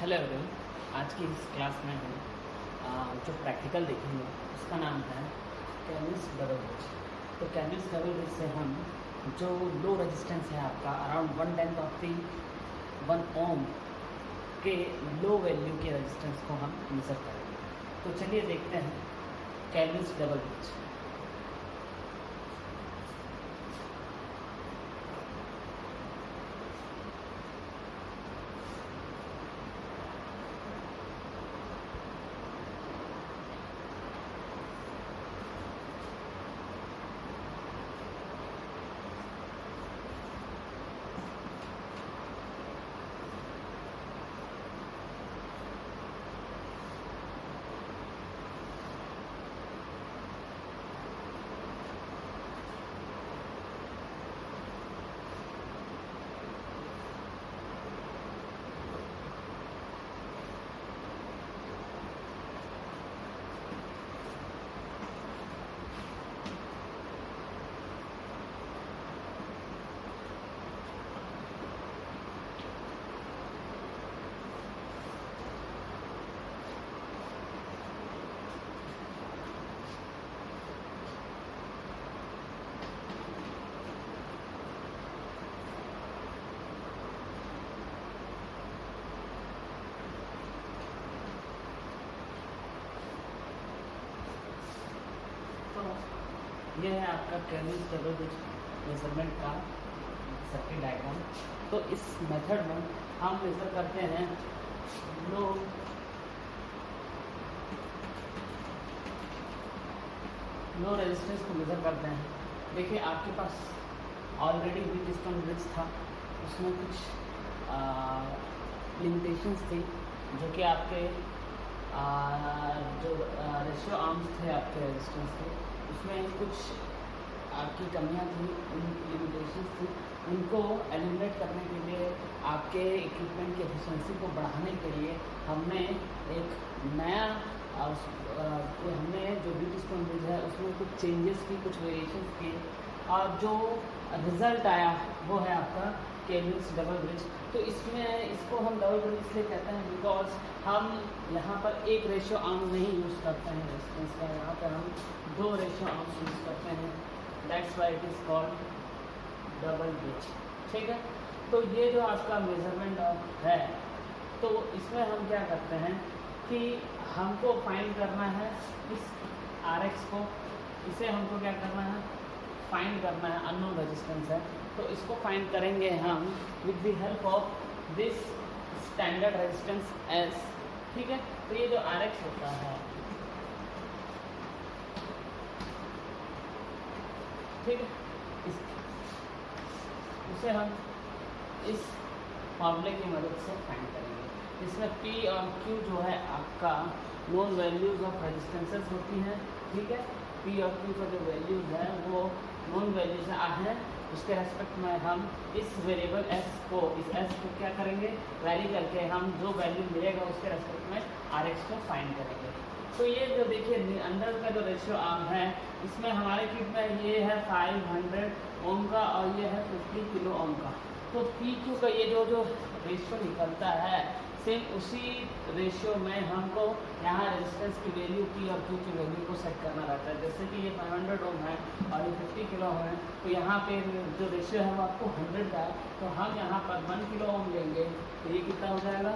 Hello everyone. आज की इस क्लास में हम जो प्रैक्टिकल देखेंगे उसका नाम है केल्विन्स डबल ब्रिज। तो केल्विन्स डबल ब्रिज से हम जो लो रेजिस्टेंस है आपका अराउंड 1/10 ऑफ दी 1 ओम के लो वैल्यू के रेजिस्टेंस को हम मेजर करेंगे। तो चलिए देखते हैं केल्विन्स डबल ब्रिज। ये है आपका केल्विन्स डबल ब्रिज मेजरमेंट का सर्किट डायग्राम। तो इस मेथड में हम मेजर करते हैं लो रेजिस्टेंस को मेजर करते हैं। देखिए आपके पास ऑलरेडी व्हीटस्टोन ब्रिज था, उसमें कुछ लिमिटेशंस थी जो कि आपके जो रेशियो आर्म्स थे आपके रेजिस्टेंस के, उसमें कुछ आपकी कमियां थी, उन लिमिटेशंस थी। उनको एलिमिनेट करने के लिए, आपके इक्विपमेंट की एफिशिएंसी को बढ़ाने के लिए हमने एक नया हमने जो व्हीटस्टोन ब्रिज है उसमें कुछ चेंजेस की, कुछ वेरिएशंस किए और जो रिज़ल्ट आया वो है आपका केल्विन्स डबल ब्रिज। तो इसको हम डबल ब्रिज इसलिए कहते हैं बिकॉज हम यहाँ पर एक रेशियो आर्म नहीं यूज़ करते हैं रेजिस्टेंस का, यहाँ पर हम 2 रेशियो आर्म्स यूज़ करते हैं। That's why it is called double bridge. ठीक है, तो ये जो आपका मेजरमेंट है, तो इसमें हम क्या करते हैं कि हमको फाइंड करना है इस RX को, इसे हमको क्या करना है, फाइंड करना है। अननोन रेजिस्टेंस है तो इसको फाइंड करेंगे हम with the help of this standard resistance S। ठीक है, तो ये जो RX होता है, ठीक है, उसे हम इस फॉर्मूले की मदद से फाइंड करेंगे। इसमें P और Q जो है आपका नोन वैल्यूज ऑफ रेजिस्टेंसेस होती हैं। ठीक है, P और Q का जो वैल्यूज है वो नोन वैल्यूज हैं। उसके रेस्पेक्ट में हम इस वेरिएबल S को, इस S को क्या करेंगे, वैरी करके हम जो वैल्यू मिलेगा उसके रेस्पेक्ट में RX को फाइंड करेंगे। तो ये जो देखिए अंदर का जो रेशियो आर्म है, इसमें हमारे किट में ये है 500 ओम का और ये है 50 किलो ओम का। तो PQ का ये जो रेशियो निकलता है, सेम उसी रेशियो में हमको यहाँ रेजिस्टेंस की वैल्यू P और Q की वैल्यू को सेट करना रहता है। जैसे कि ये 500 ओम है और ये 50 किलो ओम है, तो यहाँ पे जो रेशियो है वो आपको 100 का है, तो हम यहाँ पर 1 किलो ओम लेंगे तो ये कितना हो जाएगा,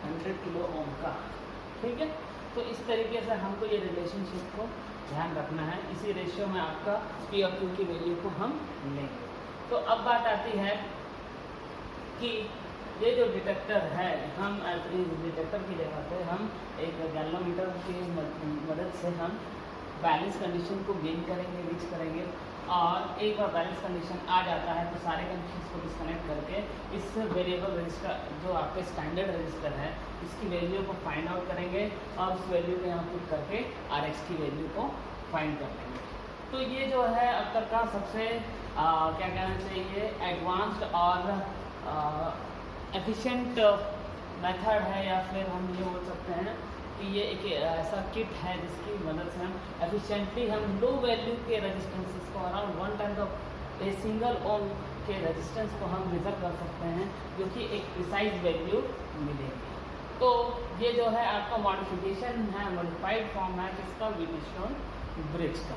100 किलो ओम का। ठीक है, तो इस तरीके से हमको ये रिलेशनशिप को ध्यान रखना है। इसी रेशियो में आपका P और Q की वैल्यू को हम लेंगे। तो अब बात आती है कि ये जो डिटेक्टर है, हम इस डिटेक्टर की जगह पे हम एक गैल्वेनोमीटर की मदद से हम बैलेंस कंडीशन को गेन करेंगे, रीच करेंगे। और एक बार बैलेंस कंडीशन आ जाता है तो सारे कंडीशंस को डिस्कनेक्ट करके इस वेरिएबल रजिस्टर जो आपके स्टैंडर्ड रजिस्टर है, इसकी वैल्यू को फाइंड आउट करेंगे और उस वैल्यू को यहाँ पुट करके RX की वैल्यू को फाइंड कर लेंगे। तो ये जो है अब तक का सबसे क्या कहना चाहिए, एडवांस्ड और एफिशिएंट मेथड है, या फिर हम ये बोल सकते हैं कि ये एक ऐसा किट है जिसकी मदद से हम एफिशिएंटली हम लो वैल्यू के रेजिस्टेंसेस को अराउंड 1/10 ऑफ ए सिंगल ओम के रेजिस्टेंस को हम मेजर कर सकते हैं, जो कि एक प्रिसाइज वैल्यू मिलेगी। तो ये जो है आपका मॉडिफिकेशन है, मॉडिफाइड फॉर्म है किसका, व्हीटस्टोन ब्रिज का।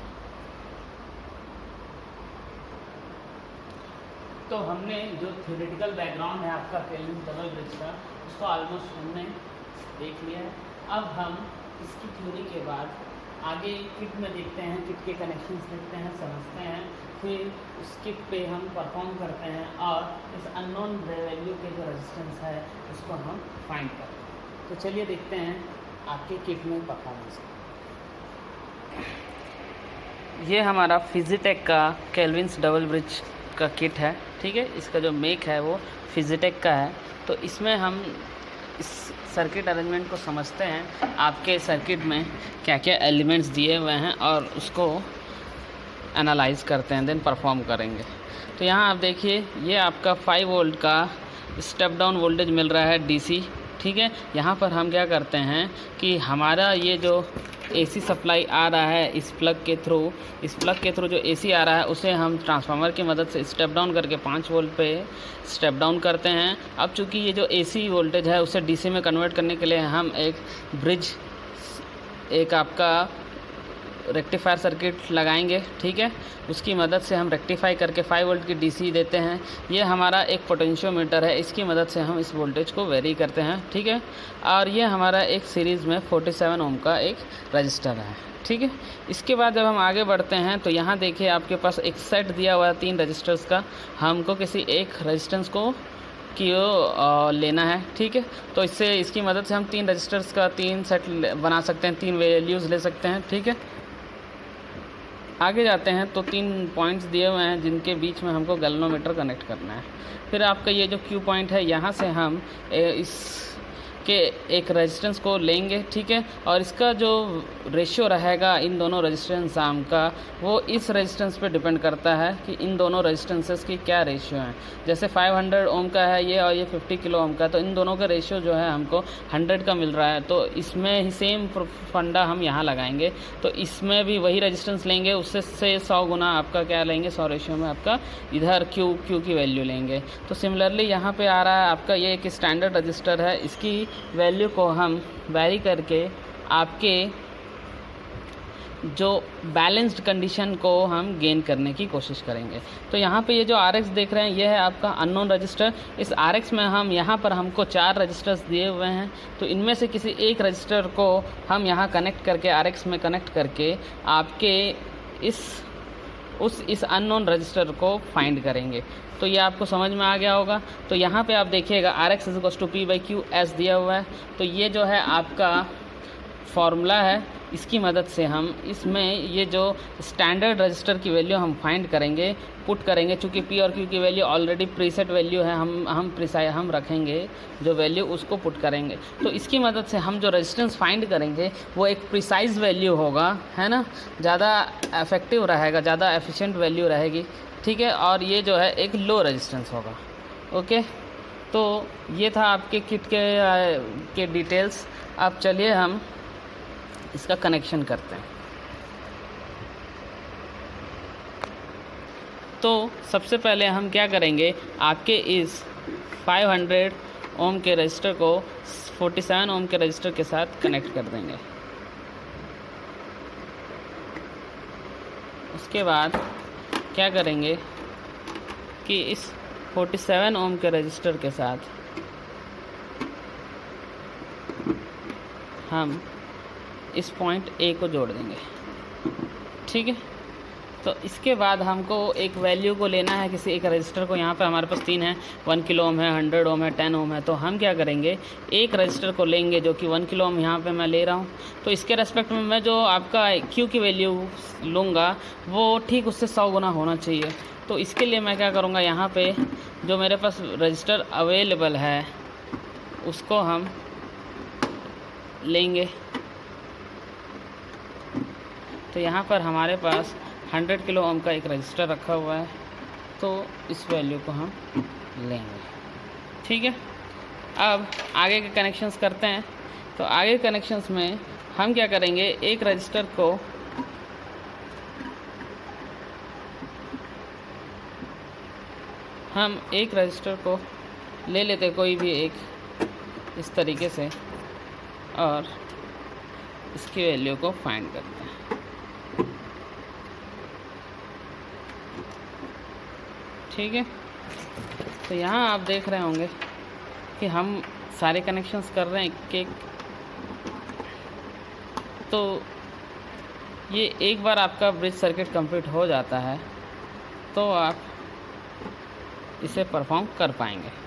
तो हमने जो थ्योरेटिकल बैकग्राउंड है आपका केल्विन डबल ब्रिज का, उसको ऑलमोस्ट हमने देख लिया है। अब हम इसकी थ्योरी के बाद आगे किट में देखते हैं, किट के कनेक्शंस देखते हैं, समझते हैं, फिर उस किट पे हम परफॉर्म करते हैं और इस अननोन वैल्यू के जो रेजिस्टेंस है उसको हम फाइंड करते हैं। तो चलिए देखते हैं आपके किट में परफॉर्मेंस। ये हमारा फिजिटेक का केल्विन्स डबल ब्रिज का किट है, ठीक है। इसका जो मेक है वो फिजिटेक का है। तो इसमें हम इस सर्किट अरेंजमेंट को समझते हैं, आपके सर्किट में क्या क्या एलिमेंट्स दिए हुए हैं और उसको एनालाइज करते हैं, देन परफॉर्म करेंगे। तो यहाँ आप देखिए, ये आपका 5 वोल्ट का स्टेप डाउन वोल्टेज मिल रहा है डीसी, ठीक है। यहाँ पर हम क्या करते हैं कि हमारा ये जो एसी सप्लाई आ रहा है इस प्लग के थ्रू जो एसी आ रहा है उसे हम ट्रांसफार्मर की मदद से स्टेप डाउन करके 5 वोल्ट पे स्टेप डाउन करते हैं। अब चूँकि ये जो एसी वोल्टेज है उसे डीसी में कन्वर्ट करने के लिए हम एक आपका रेक्टिफायर सर्किट लगाएंगे, ठीक है। उसकी मदद से हम रेक्टिफाई करके 5 वोल्ट की डीसी देते हैं। ये हमारा एक पोटेंशियोमीटर है, इसकी मदद से हम इस वोल्टेज को वेरी करते हैं, ठीक है। और ये हमारा एक सीरीज़ में 47 ओम का एक रजिस्टर है, ठीक है। इसके बाद जब हम आगे बढ़ते हैं तो यहाँ देखिए आपके पास एक सेट दिया हुआ है 3 रजिस्टर्स का, हमको किसी एक रजिस्टेंस को लेना है, ठीक है। तो इसकी मदद से हम 3 रजिस्टर्स का 3 सेट बना सकते हैं, 3 वैल्यूज़ ले सकते हैं, ठीक है। आगे जाते हैं तो 3 पॉइंट्स दिए हुए हैं जिनके बीच में हमको गैल्वेनोमीटर कनेक्ट करना है। फिर आपका ये जो क्यू पॉइंट है, यहाँ से हम इसके एक रेजिस्टेंस को लेंगे, ठीक है। और इसका जो रेशियो रहेगा इन दोनों रेजिस्टेंस आर्म का, वो इस रेजिस्टेंस पे डिपेंड करता है कि इन दोनों रेजिस्टेंसेस की क्या रेशियो है। जैसे 500 ओम का है ये और ये 50 किलो ओम का, तो इन दोनों का रेशियो जो है हमको 100 का मिल रहा है। तो इसमें ही सेम फंडा हम यहाँ लगाएंगे, तो इसमें भी वही रेजिस्टेंस लेंगे, उससे 100 गुना आपका क्या लेंगे, 100 रेशियो में आपका इधर क्यू की वैल्यू लेंगे। तो सिमिलरली यहाँ पे आ रहा है आपका ये एक स्टैंडर्ड रजिस्टर है, इसकी वैल्यू को हम वैरी करके आपके जो बैलेंस्ड कंडीशन को हम गेन करने की कोशिश करेंगे। तो यहाँ पे ये जो RX देख रहे हैं ये है आपका अननोन रजिस्टर। इस RX में हम यहाँ पर हमको 4 रजिस्टर्स दिए हुए हैं, तो इनमें से किसी एक रजिस्टर को हम यहाँ कनेक्ट करके RX में कनेक्ट करके आपके इस अननोन रजिस्टर को फाइंड करेंगे। तो ये आपको समझ में आ गया होगा। तो यहाँ पे आप देखिएगा RX = P/Q/S दिया हुआ है। तो ये जो है आपका फॉर्मूला है, इसकी मदद से हम इसमें ये जो स्टैंडर्ड रजिस्टर की वैल्यू हम फाइंड करेंगे, पुट करेंगे। चूँकि P और Q की वैल्यू ऑलरेडी प्रीसेट वैल्यू है, हम रखेंगे जो वैल्यू उसको पुट करेंगे। तो इसकी मदद से हम जो रेजिस्टेंस फाइंड करेंगे वो एक प्रिसाइज वैल्यू होगा, है ना, ज़्यादा इफेक्टिव रहेगा, ज़्यादा एफिशिएंट वैल्यू रहेगी, ठीक है। और ये जो है एक लो रेजिस्टेंस होगा, ओके। तो ये था आपके किट के डिटेल्स। अब चलिए हम इसका कनेक्शन करते हैं। तो सबसे पहले हम क्या करेंगे, आपके इस 500 ओम के रजिस्टर को 47 ओम के रजिस्टर के साथ कनेक्ट कर देंगे। उसके बाद क्या करेंगे कि इस 47 ओम के रजिस्टर के साथ हम इस पॉइंट A को जोड़ देंगे, ठीक है। तो इसके बाद हमको एक वैल्यू को लेना है किसी एक रजिस्टर को। यहाँ पे हमारे पास 3 है, 1 किलो ओम है, 100 ओम है, 10 ओम है। तो हम क्या करेंगे, एक रजिस्टर को लेंगे जो कि 1 किलो ओम यहाँ पे मैं ले रहा हूँ। तो इसके रेस्पेक्ट में मैं जो आपका Q की वैल्यू लूँगा वो ठीक उससे 100 गुना होना चाहिए। तो इसके लिए मैं क्या करूँगा, यहाँ पे जो मेरे पास रजिस्टर अवेलेबल है उसको हम लेंगे। तो यहाँ पर हमारे पास 100 किलो ओम का एक रजिस्टर रखा हुआ है, तो इस वैल्यू को हम लेंगे, ठीक है। अब आगे के कनेक्शंस करते हैं। तो आगे कनेक्शंस में हम क्या करेंगे, एक रजिस्टर को ले लेते, कोई भी एक इस तरीके से और इसकी वैल्यू को फाइंड करते हैं। ठीक है, तो यहाँ आप देख रहे होंगे कि हम सारे कनेक्शंस कर रहे हैं एक। तो ये एक बार आपका ब्रिज सर्किट कंप्लीट हो जाता है तो आप इसे परफॉर्म कर पाएंगे।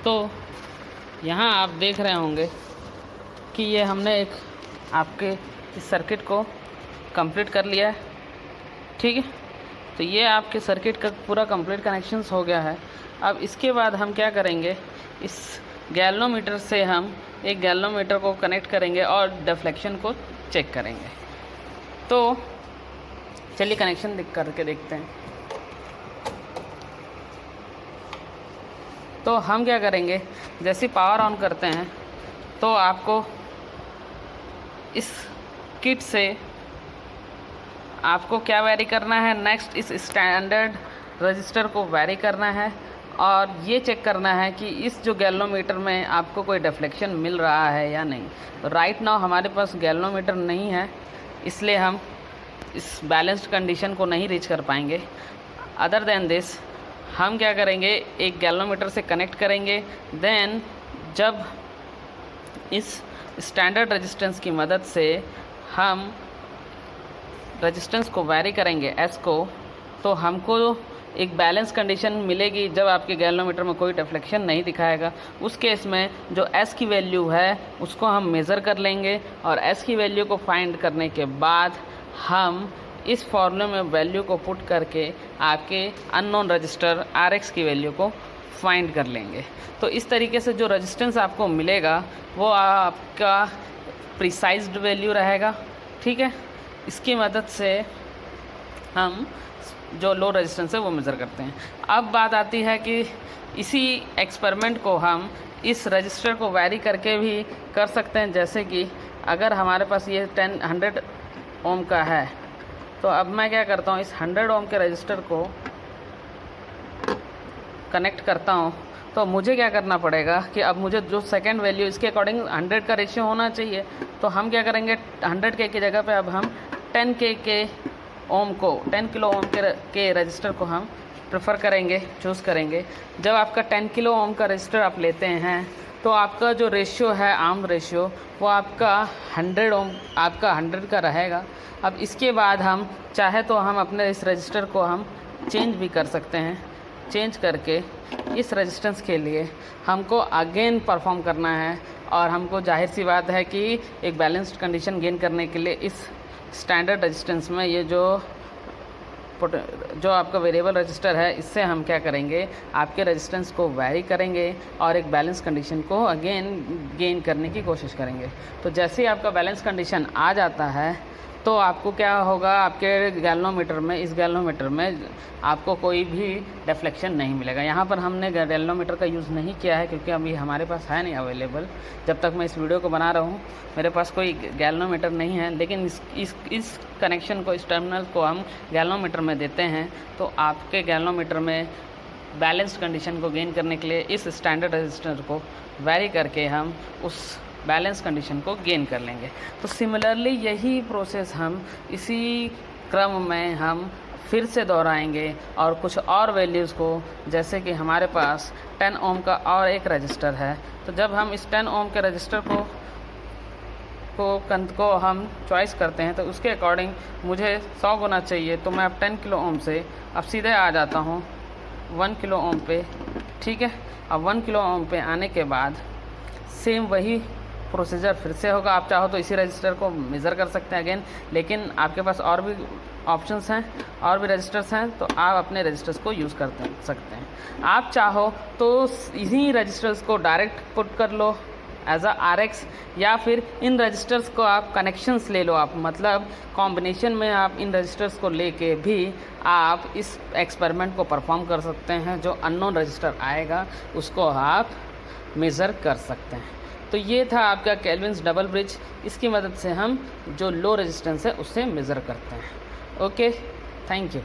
तो यहाँ आप देख रहे होंगे कि ये हमने एक आपके इस सर्किट को कंप्लीट कर लिया है। ठीक है, तो ये आपके सर्किट का पूरा कंप्लीट कनेक्शंस हो गया है। अब इसके बाद हम क्या करेंगे, इस गैल्वेनोमीटर से हम एक गैल्वेनोमीटर को कनेक्ट करेंगे और डिफ्लेक्शन को चेक करेंगे। तो चलिए कनेक्शन करके देखते हैं। तो हम क्या करेंगे, जैसे पावर ऑन करते हैं तो आपको इस किट से आपको क्या वैरी करना है, नेक्स्ट इस स्टैंडर्ड रजिस्टर को वैरी करना है और ये चेक करना है कि इस जो गैल्वेनोमीटर में आपको कोई डिफ्लेक्शन मिल रहा है या नहीं। तो राइट नाउ हमारे पास गैल्वेनोमीटर नहीं है, इसलिए हम इस बैलेंस्ड कंडीशन को नहीं रीच कर पाएंगे। अदर देन दिस हम क्या करेंगे, एक गैल्वेनोमीटर से कनेक्ट करेंगे। देन जब इस स्टैंडर्ड रेजिस्टेंस की मदद से हम रेजिस्टेंस को वैरी करेंगे एस को, तो हमको एक बैलेंस कंडीशन मिलेगी जब आपके गैल्वेनोमीटर में कोई डिफ्लेक्शन नहीं दिखाएगा। उस केस में जो एस की वैल्यू है उसको हम मेज़र कर लेंगे और एस की वैल्यू को फाइंड करने के बाद हम इस फॉर्मूले में वैल्यू को पुट करके आपके अननोन रजिस्टर आर एक्स की वैल्यू को फाइंड कर लेंगे। तो इस तरीके से जो रेजिस्टेंस आपको मिलेगा वो आपका प्रिसाइज्ड वैल्यू रहेगा। ठीक है, इसकी मदद से हम जो लो रेजिस्टेंस है वो मेज़र करते हैं। अब बात आती है कि इसी एक्सपेरिमेंट को हम इस रजिस्टर को वैरी करके भी कर सकते हैं। जैसे कि अगर हमारे पास ये 100 ओम का है तो अब मैं क्या करता हूँ, इस 100 ओम के रजिस्टर को कनेक्ट करता हूँ। तो मुझे क्या करना पड़ेगा कि अब मुझे जो सेकंड वैल्यू इसके अकॉर्डिंग 100 का रेशियो होना चाहिए। तो हम क्या करेंगे, 100 के की जगह पे अब हम 10 के ओम को 10 किलो ओम के रजिस्टर को हम प्रेफर करेंगे, चूज़ करेंगे। जब आपका 10 किलो ओम का रजिस्टर आप लेते हैं तो आपका जो रेशियो है, आर्म रेशियो, वो आपका 100 ओम आपका 100 का रहेगा। अब इसके बाद हम चाहे तो हम अपने इस रजिस्टर को हम चेंज भी कर सकते हैं। चेंज करके इस रेजिस्टेंस के लिए हमको अगेन परफॉर्म करना है और हमको जाहिर सी बात है कि एक बैलेंस्ड कंडीशन गेन करने के लिए इस स्टैंडर्ड रेजिस्टेंस में ये जो आपका वेरिएबल रजिस्टर है, इससे हम क्या करेंगे, आपके रेजिस्टेंस को वैरी करेंगे और एक बैलेंस कंडीशन को अगेन गेन करने की कोशिश करेंगे। तो जैसे ही आपका बैलेंस कंडीशन आ जाता है तो आपको क्या होगा, आपके गैल्वेनोमीटर में, इस गैल्वेनोमीटर में आपको कोई भी डिफ्लेक्शन नहीं मिलेगा। यहाँ पर हमने गैल्वेनोमीटर का यूज़ नहीं किया है क्योंकि अभी हमारे पास है नहीं अवेलेबल। जब तक मैं इस वीडियो को बना रहा हूँ मेरे पास कोई गैल्वेनोमीटर नहीं है, लेकिन इस कनेक्शन को, इस टर्मिनल को हम गैल्वेनोमीटर में देते हैं तो आपके गैल्वेनोमीटर में बैलेंस्ड कंडीशन को गेन करने के लिए इस स्टैंडर्ड रजिस्टर को वैरी करके हम उस बैलेंस कंडीशन को गेन कर लेंगे। तो सिमिलरली यही प्रोसेस हम इसी क्रम में हम फिर से दोहराएंगे और कुछ और वैल्यूज़ को, जैसे कि हमारे पास 10 ओम का और एक रजिस्टर है। तो जब हम इस 10 ओम के रजिस्टर को हम चॉइस करते हैं तो उसके अकॉर्डिंग मुझे 100 गुना चाहिए, तो मैं अब 10 किलो ओम से अब सीधे आ जाता हूँ 1 किलो ओम पे। ठीक है, अब 1 किलो ओम पे आने के बाद सेम वही प्रोसीजर फिर से होगा। आप चाहो तो इसी रजिस्टर को मेज़र कर सकते हैं अगेन, लेकिन आपके पास और भी ऑप्शंस हैं, और भी रजिस्टर्स हैं, तो आप अपने रजिस्टर्स को यूज़ कर सकते हैं। आप चाहो तो इन्हीं रजिस्टर्स को डायरेक्ट पुट कर लो एज अ RX, या फिर इन रजिस्टर्स को आप कनेक्शंस ले लो। आप मतलब कॉम्बिनेशन में आप इन रजिस्टर्स को लेके भी आप इस एक्सपेरिमेंट को परफॉर्म कर सकते हैं। जो अननोन रजिस्टर आएगा उसको आप मेज़र कर सकते हैं। तो ये था आपका केल्विन्स डबल ब्रिज। इसकी मदद से हम जो लो रेजिस्टेंस है उससे मेज़र करते हैं। Okay, thank you.